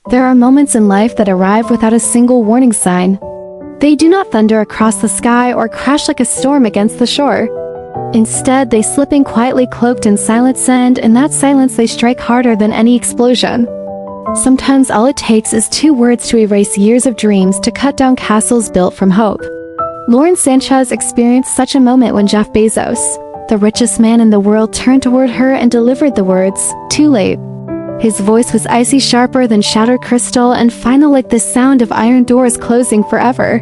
There are moments in life that arrive without a single warning sign. They do not thunder across the sky or crash like a storm against the shore. Instead, they slip in quietly, cloaked in silence, and in that silence they strike harder than any explosion. Sometimes all it takes is 2 words to erase years of dreams, to cut down castles built from hope. Lauren Sanchez experienced such a moment when Jeff Bezos, the richest man in the world, turned toward her and delivered the words, "Too late." His voice was icy sharper than shattered crystal, and final like the sound of iron doors closing forever.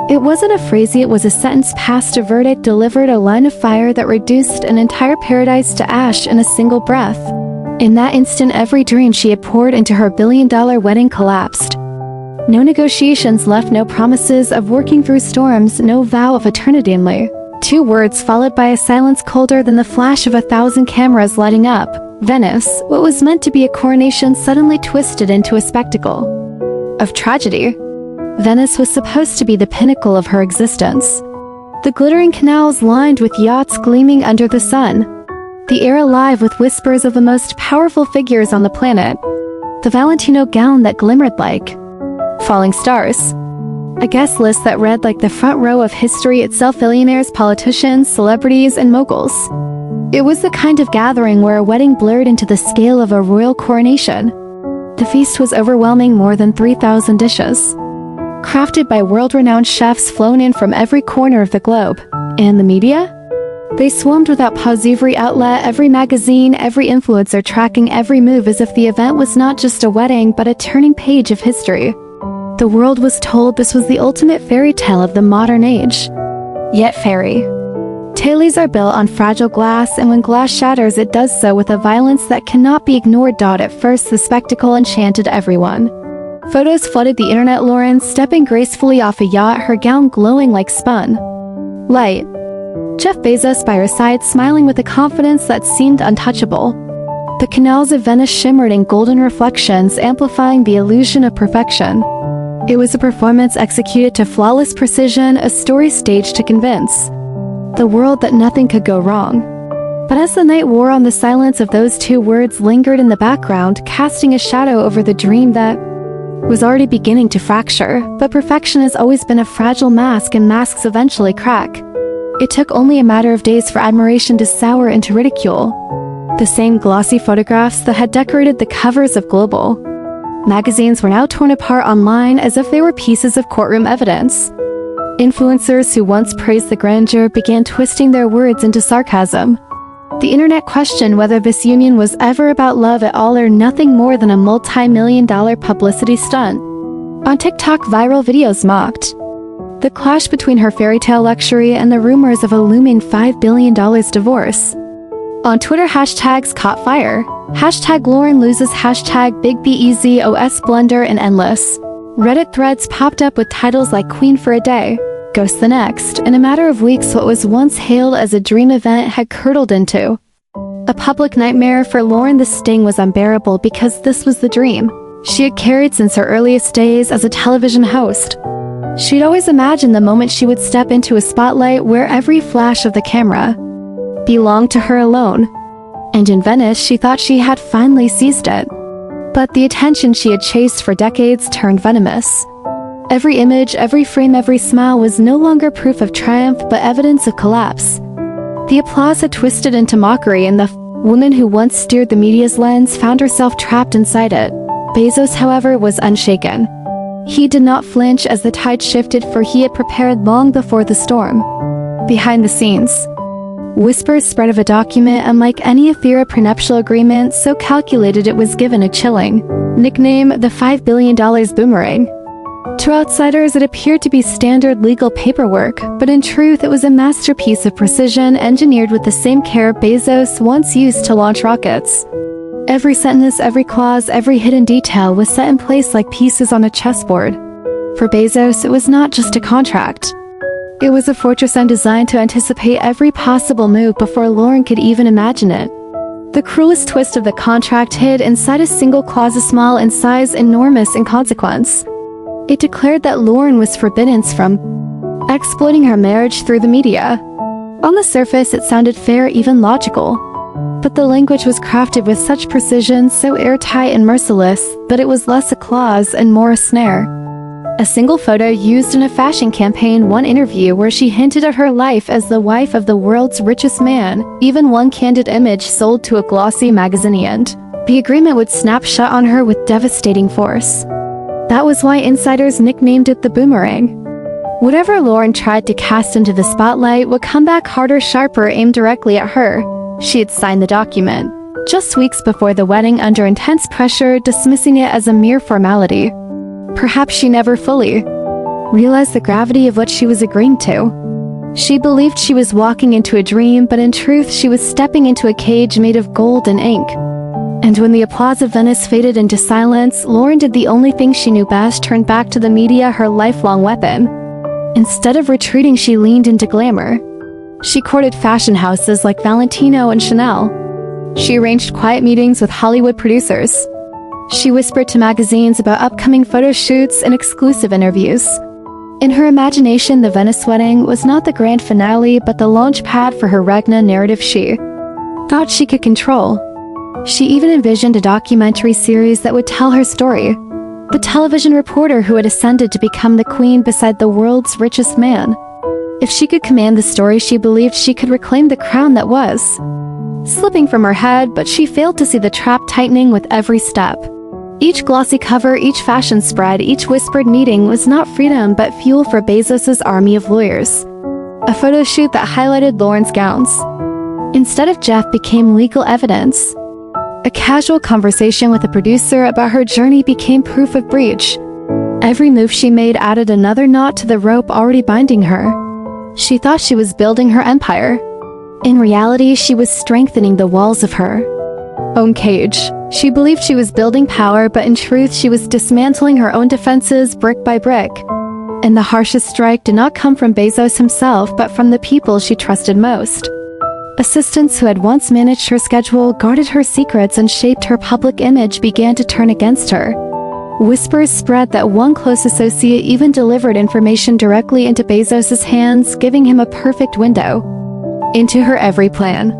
It wasn't a phrase, it was a sentence passed, a verdict delivered, a line of fire that reduced an entire paradise to ash in a single breath. In that instant, every dream she had poured into her billion-dollar wedding collapsed. No negotiations left, no promises of working through storms, no vow of eternity. Only 2 words followed by a silence colder than the flash of 1,000 cameras lighting up. Venice, what was meant to be a coronation, suddenly twisted into a spectacle of tragedy. Venice was supposed to be the pinnacle of her existence. The glittering canals lined with yachts gleaming under the sun. The air alive with whispers of the most powerful figures on the planet. The Valentino gown that glimmered like falling stars. A guest list that read like the front row of history itself: billionaires, politicians, celebrities, and moguls. It was the kind of gathering where a wedding blurred into the scale of a royal coronation. The feast was overwhelming, more than 3,000 dishes, crafted by world-renowned chefs flown in from every corner of the globe. And the media? They swarmed without pause, every outlet, every magazine, every influencer tracking every move, as if the event was not just a wedding but a turning page of history. The world was told this was the ultimate fairy tale of the modern age. Yet fairy tales are built on fragile glass, and when glass shatters, it does so with a violence that cannot be ignored. At first, the spectacle enchanted everyone. Photos flooded the internet. Lauren stepping gracefully off a yacht, her gown glowing like spun light. Jeff Bezos by her side, smiling with a confidence that seemed untouchable. The canals of Venice shimmered in golden reflections, amplifying the illusion of perfection. It was a performance executed to flawless precision, a story staged to convince the world that nothing could go wrong. But as the night wore on, the silence of those 2 words lingered in the background, casting a shadow over the dream that was already beginning to fracture. But perfection has always been a fragile mask, and masks eventually crack. It took only a matter of days for admiration to sour into ridicule. The same glossy photographs that had decorated the covers of global magazines were now torn apart online as if they were pieces of courtroom evidence. Influencers who once praised the grandeur began twisting their words into sarcasm. The internet questioned whether this union was ever about love at all, or nothing more than a multi-million-dollar publicity stunt. On TikTok, viral videos mocked the clash between her fairy tale luxury and the rumors of a looming $5 billion divorce. On Twitter, hashtags caught fire. Hashtag Lauren loses, hashtag Big BEZOS blunder, and endless Reddit threads popped up with titles like Queen for a day, Ghost the next. In a matter of weeks, what was once hailed as a dream event had curdled into a public nightmare. For Lauren, the sting was unbearable because this was the dream she had carried since her earliest days as a television host. She'd always imagined the moment she would step into a spotlight where every flash of the camera belonged to her alone. And in Venice, she thought she had finally seized it. But the attention she had chased for decades turned venomous. Every image, every frame, every smile was no longer proof of triumph but evidence of collapse. The applause had twisted into mockery, and the woman who once steered the media's lens found herself trapped inside it. Bezos, however, was unshaken. He did not flinch as the tide shifted, for he had prepared long before the storm. Behind the scenes, whispers spread of a document unlike any ethereal prenuptial agreement, so calculated it was given a chilling nickname, the $5 billion boomerang. To outsiders, it appeared to be standard legal paperwork, but in truth it was a masterpiece of precision, engineered with the same care Bezos once used to launch rockets. Every sentence, every clause, every hidden detail was set in place like pieces on a chessboard. For Bezos, it was not just a contract. It was a fortress designed to anticipate every possible move before Lauren could even imagine it. The cruelest twist of the contract hid inside a single clause, small in size, enormous in consequence. It declared that Lauren was forbidden from exploiting her marriage through the media. On the surface, it sounded fair, even logical. But the language was crafted with such precision, so airtight and merciless, that it was less a clause and more a snare. A single photo used in a fashion campaign, one interview where she hinted at her life as the wife of the world's richest man, even one candid image sold to a glossy magazine, and the agreement would snap shut on her with devastating force. That was why insiders nicknamed it the boomerang. Whatever Lauren tried to cast into the spotlight would come back harder, sharper, aimed directly at her. She had signed the document just weeks before the wedding under intense pressure, dismissing it as a mere formality. Perhaps she never fully realized the gravity of what she was agreeing to. She believed she was walking into a dream, but in truth she was stepping into a cage made of gold and ink. And when the applause of Venice faded into silence, Lauren did the only thing she knew best: turn back to the media, her lifelong weapon. Instead of retreating, she leaned into glamour. She courted fashion houses like Valentino and Chanel. She arranged quiet meetings with Hollywood producers. She whispered to magazines about upcoming photo shoots and exclusive interviews. In her imagination, the Venice wedding was not the grand finale, but the launch pad for her Regna narrative she thought she could control. She even envisioned a documentary series that would tell her story. The television reporter who had ascended to become the queen beside the world's richest man. If she could command the story, she believed she could reclaim the crown that was slipping from her head, but she failed to see the trap tightening with every step. Each glossy cover, each fashion spread, each whispered meeting was not freedom but fuel for Bezos's army of lawyers. A photo shoot that highlighted Lauren's gowns instead of Jeff became legal evidence. A casual conversation with a producer about her journey became proof of breach. Every move she made added another knot to the rope already binding her. She thought she was building her empire. In reality, she was strengthening the walls of her own cage. She believed she was building power, but in truth she was dismantling her own defenses brick by brick. And the harshest strike did not come from Bezos himself, but from the people she trusted most. Assistants who had once managed her schedule, guarded her secrets, and shaped her public image began to turn against her. Whispers spread that one close associate even delivered information directly into Bezos's hands, giving him a perfect window into her every plan.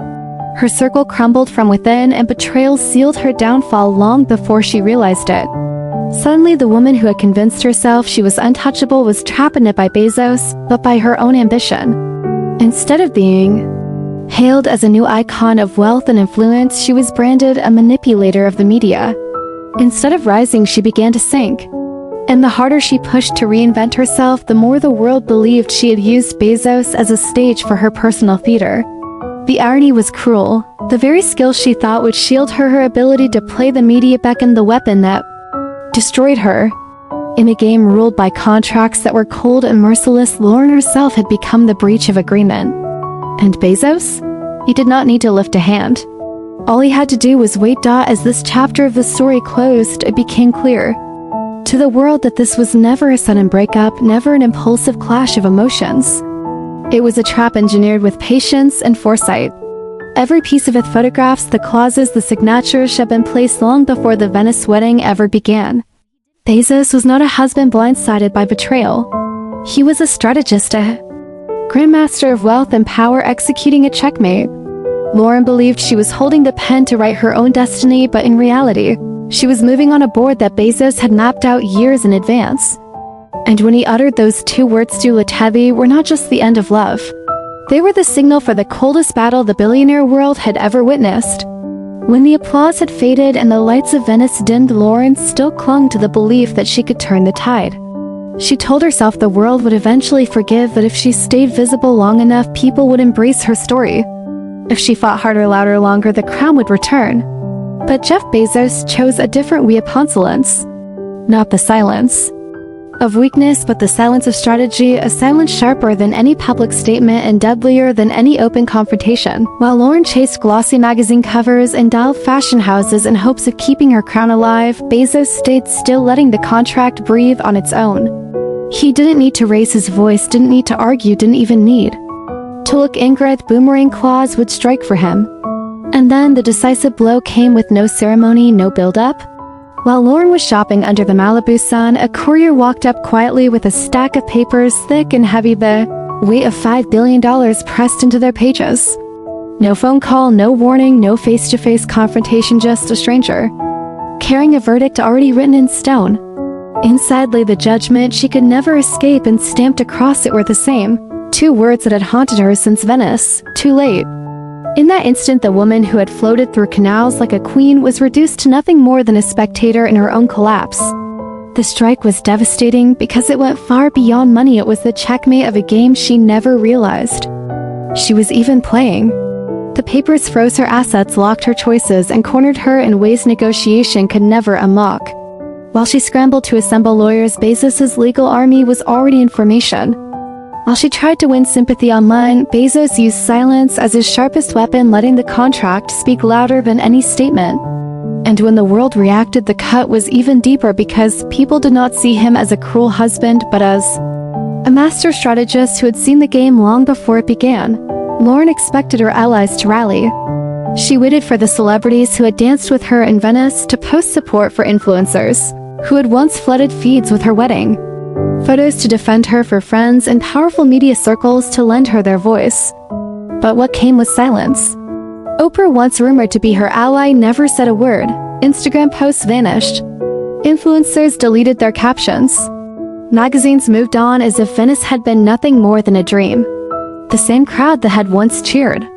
Her circle crumbled from within, and betrayal sealed her downfall long before she realized it. Suddenly, the woman who had convinced herself she was untouchable was trapped not by Bezos, but by her own ambition. Instead of being hailed as a new icon of wealth and influence, she was branded a manipulator of the media. Instead of rising, she began to sink. And the harder she pushed to reinvent herself, the more the world believed she had used Bezos as a stage for her personal theater. The irony was cruel. The very skills she thought would shield her, her ability to play the media, beckoned the weapon that destroyed her. In a game ruled by contracts that were cold and merciless, Lauren herself had become the breach of agreement. And Bezos? He did not need to lift a hand. All he had to do was wait. As this chapter of the story closed, it became clear to the world that this was never a sudden breakup, never an impulsive clash of emotions. It was a trap engineered with patience and foresight. Every piece of it, photographs, the clauses, the signatures, had been placed long before the Venice wedding ever began. Bezos was not a husband blindsided by betrayal. He was a strategist, a grandmaster of wealth and power, executing a checkmate. Lauren believed she was holding the pen to write her own destiny, but in reality, she was moving on a board that Bezos had mapped out years in advance. And when he uttered those two words to Latevi, were not just the end of love. They were the signal for the coldest battle the billionaire world had ever witnessed. When the applause had faded and the lights of Venice dimmed, Lauren still clung to the belief that she could turn the tide. She told herself the world would eventually forgive, that if she stayed visible long enough, people would embrace her story. If she fought harder, louder, longer, the crown would return. But Jeff Bezos chose a different way of insolence. Not the silence of weakness, but the silence of strategy, a silence sharper than any public statement and deadlier than any open confrontation. While Lauren chased glossy magazine covers and dialed fashion houses in hopes of keeping her crown alive, Bezos stayed still, letting the contract breathe on its own. He didn't need to raise his voice, didn't need to argue, didn't even need to look angry. Boomerang claws would strike for him. And then the decisive blow came with no ceremony, no build-up. While Lauren was shopping under the Malibu sun, a courier walked up quietly with a stack of papers thick and heavy, the weight of $5 billion pressed into their pages. No phone call, no warning, no face-to-face confrontation, just a stranger, carrying a verdict already written in stone. Inside lay the judgment she could never escape, and stamped across it were the same, 2 words that had haunted her since Venice: too late. In that instant, the woman who had floated through canals like a queen was reduced to nothing more than a spectator in her own collapse. The strike was devastating because it went far beyond money. It was the checkmate of a game she never realized she was even playing. The papers froze her assets, locked her choices, and cornered her in ways negotiation could never unlock. While she scrambled to assemble lawyers, Bezos' legal army was already in formation. While she tried to win sympathy online, Bezos used silence as his sharpest weapon, letting the contract speak louder than any statement. And when the world reacted, the cut was even deeper because people did not see him as a cruel husband, but as a master strategist who had seen the game long before it began. Lauren expected her allies to rally. She waited for the celebrities who had danced with her in Venice to post support for influencers who had once flooded feeds with her wedding photos, to defend her for friends, and powerful media circles to lend her their voice. But what came was silence. Oprah, once rumored to be her ally, never said a word. Instagram posts vanished. Influencers deleted their captions. Magazines moved on as if Venice had been nothing more than a dream. The same crowd that had once cheered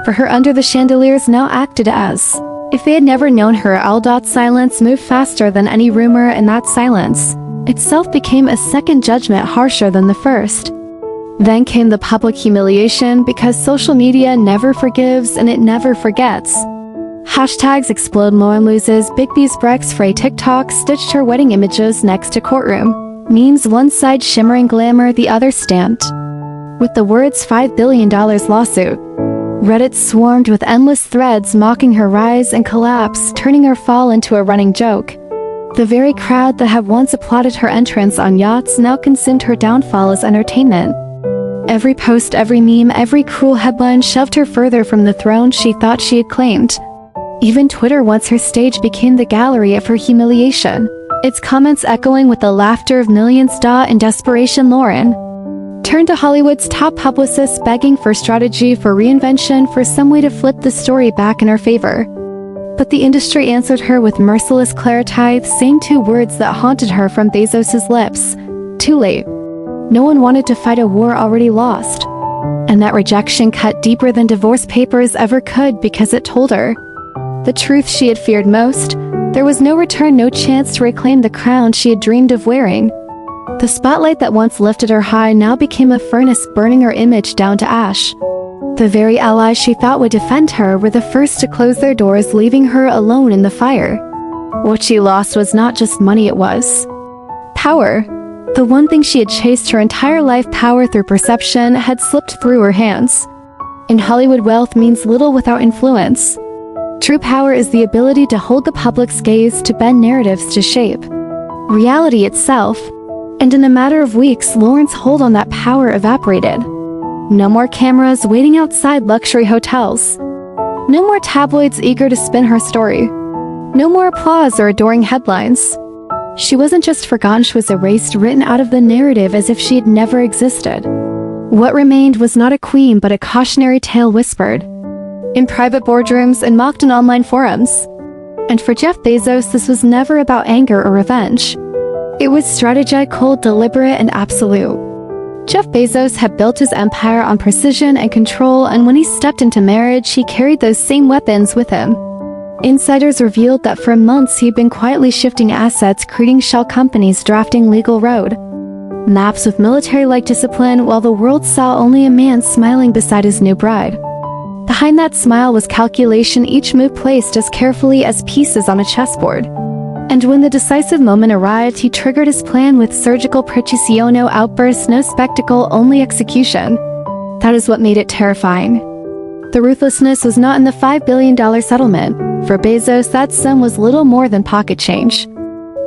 for her under the chandeliers now acted as if they had never known her. Silence moved faster than any rumor, and that silence itself became a second judgment, harsher than the first. Then came the public humiliation, because social media never forgives and it never forgets. Hashtags explode. Lauren loses, Big B's Brex Frey. TikTok stitched her wedding images next to courtroom memes, one side shimmering glamour, the other stamped with the words $5 billion lawsuit. Reddit swarmed with endless threads mocking her rise and collapse, turning her fall into a running joke. The very crowd that had once applauded her entrance on yachts now consumed her downfall as entertainment. Every post, every meme, every cruel headline shoved her further from the throne she thought she had claimed. Even Twitter, once her stage, became the gallery of her humiliation, its comments echoing with the laughter of millions. In desperation, Lauren turned to Hollywood's top publicists, begging for strategy, for reinvention, for some way to flip the story back in her favor. But the industry answered her with merciless clarity, saying 2 words that haunted her from Bezos' lips: too late. No one wanted to fight a war already lost. And that rejection cut deeper than divorce papers ever could, because it told her the truth she had feared most. There was no return, no chance to reclaim the crown she had dreamed of wearing. The spotlight that once lifted her high now became a furnace, burning her image down to ash. The very allies she thought would defend her were the first to close their doors, leaving her alone in the fire. What she lost was not just money, it was power. The one thing she had chased her entire life, power through perception, had slipped through her hands. In Hollywood, wealth means little without influence. True power is the ability to hold the public's gaze, to bend narratives, to shape reality itself. And in a matter of weeks, Lauren's hold on that power evaporated. No more cameras waiting outside luxury hotels. No more tabloids eager to spin her story. No more applause or adoring headlines. She wasn't just forgotten, she was erased, written out of the narrative as if she had never existed. What remained was not a queen, but a cautionary tale whispered in private boardrooms and mocked in online forums. And for Jeff Bezos, this was never about anger or revenge. It was strategic, cold, deliberate, and absolute. Jeff Bezos had built his empire on precision and control, and when he stepped into marriage, he carried those same weapons with him. Insiders revealed that for months he'd been quietly shifting assets, creating shell companies, drafting legal road maps with military-like discipline, while the world saw only a man smiling beside his new bride. Behind that smile was calculation, each move placed as carefully as pieces on a chessboard. And when the decisive moment arrived, he triggered his plan with surgical precision. No outbursts, no spectacle, only execution. That is what made it terrifying. The ruthlessness was not in the $5 billion settlement. For Bezos, that sum was little more than pocket change.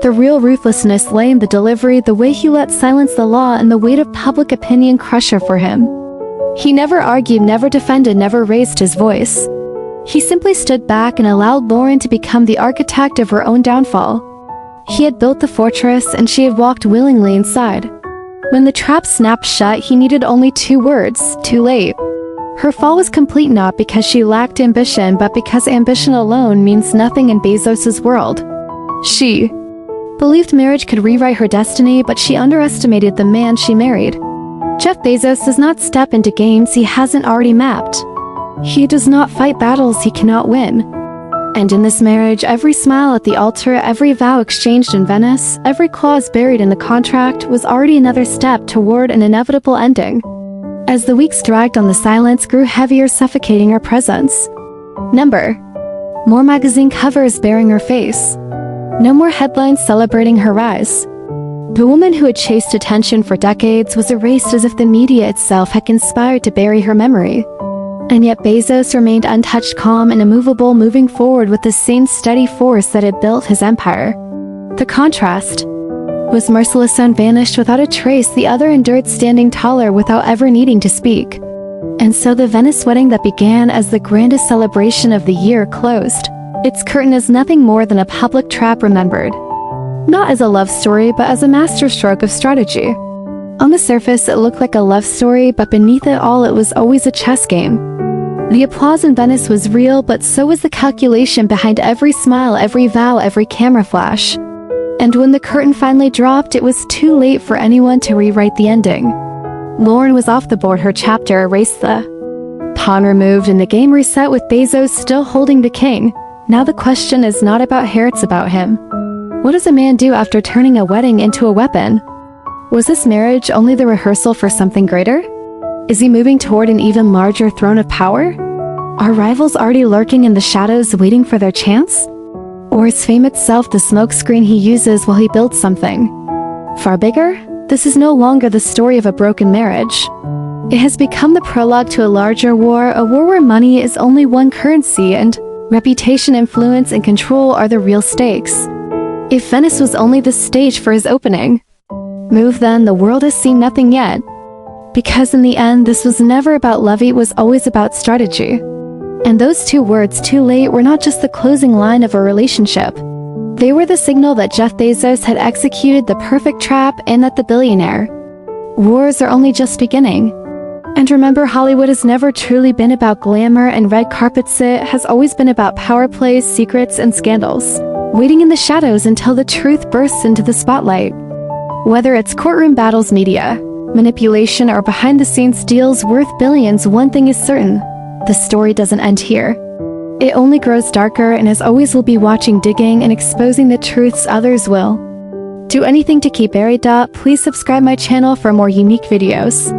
The real ruthlessness lay in the delivery, the way he let silence the law and the weight of public opinion crush her for him. He never argued, never defended, never raised his voice. He simply stood back and allowed Lauren to become the architect of her own downfall. He had built the fortress, and she had walked willingly inside. When the trap snapped shut, he needed only 2 words: too late. Her fall was complete not because she lacked ambition but because ambition alone means nothing in Bezos's world. She believed marriage could rewrite her destiny, but she underestimated the man she married. Jeff Bezos does not step into games he hasn't already mapped. He does not fight battles he cannot win. And in this marriage, every smile at the altar, every vow exchanged in Venice, every clause buried in the contract was already another step toward an inevitable ending. As the weeks dragged on, the silence grew heavier, suffocating her presence. More magazine covers bearing her face. No more headlines celebrating her rise. The woman who had chased attention for decades was erased as if the media itself had conspired to bury her memory. And yet Bezos remained untouched, calm and immovable, moving forward with the same steady force that had built his empire. The contrast was merciless. One vanished without a trace, the other endured, standing taller without ever needing to speak. And so the Venice wedding that began as the grandest celebration of the year closed its curtain as nothing more than a public trap, remembered not as a love story but as a masterstroke of strategy. On the surface it looked like a love story, but beneath it all it was always a chess game. The applause in Venice was real, but so was the calculation behind every smile, every vow, every camera flash. And when the curtain finally dropped, it was too late for anyone to rewrite the ending. Lauren was off the board, her chapter erased, the pawn removed, and the game reset with Bezos still holding the king. Now the question is not about hair, it's about him. What does a man do after turning a wedding into a weapon? Was this marriage only the rehearsal for something greater? Is he moving toward an even larger throne of power? Are rivals already lurking in the shadows waiting for their chance? Or is fame itself the smokescreen he uses while he builds something far bigger? This is no longer the story of a broken marriage. It has become the prologue to a larger war, a war where money is only one currency and reputation, influence, and control are the real stakes. If Venice was only the stage for his opening move, then the world has seen nothing yet. Because in the end, this was never about love, it was always about strategy. And those two words, too late, were not just the closing line of a relationship. They were the signal that Jeff Bezos had executed the perfect trap and that the billionaire wars are only just beginning. And remember, Hollywood has never truly been about glamour and red carpets. It has always been about power plays, secrets, and scandals, waiting in the shadows until the truth bursts into the spotlight. Whether it's courtroom battles, media manipulation, or behind-the-scenes deals worth billions, one thing is certain: the story doesn't end here. It only grows darker, and as always we'll be watching, digging, and exposing the truths others will do anything to keep buried. Please subscribe my channel for more unique videos.